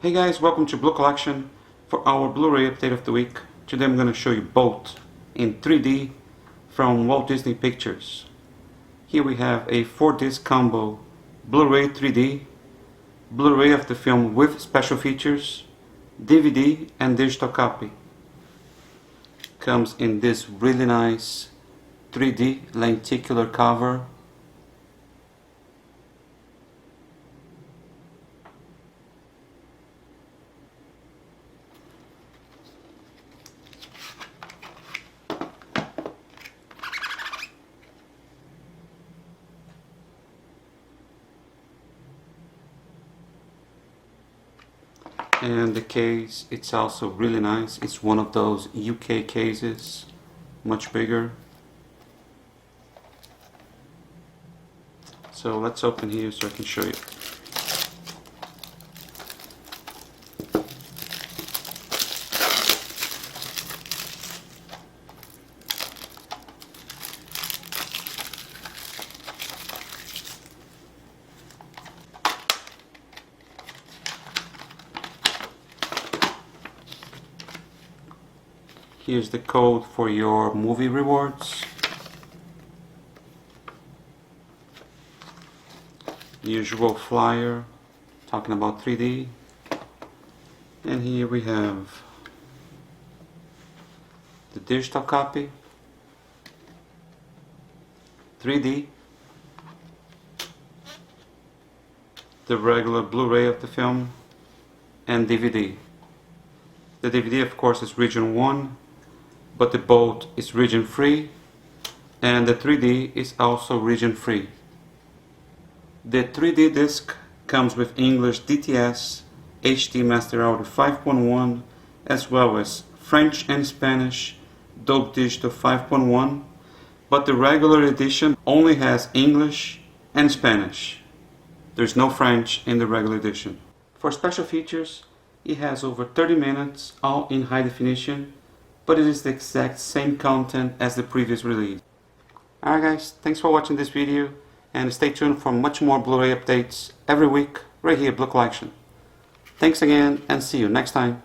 Hey guys, welcome to Blue Collection for our Blu-ray update of the week. Today I'm going to show you Bolt in 3D from Walt Disney Pictures. Here we have a 4-disc combo Blu-ray 3D, Blu-ray of the film with special features, DVD and digital copy. Comes in this really nice 3D lenticular cover. And the case, it's also really nice. It's one of those UK cases, much bigger. So let's open here so I can show you. Here's the code for your movie rewards. Usual flyer talking about 3D. And here we have the digital copy, 3D, the regular Blu-ray of the film, and DVD. The DVD of course is region 1, but the Bolt is region free, and the 3D is also region free. The 3D disc comes with English DTS, HD Master Audio 5.1, as well as French and Spanish Dolby Digital 5.1, but the regular edition only has English and Spanish. There's no French in the regular edition. For special features, it has over 30 minutes, all in high definition, but it is the exact same content as the previous release. Alright guys, thanks for watching this video, and stay tuned for much more Blu-ray updates every week right here at Blue Collection. Thanks again, and see you next time.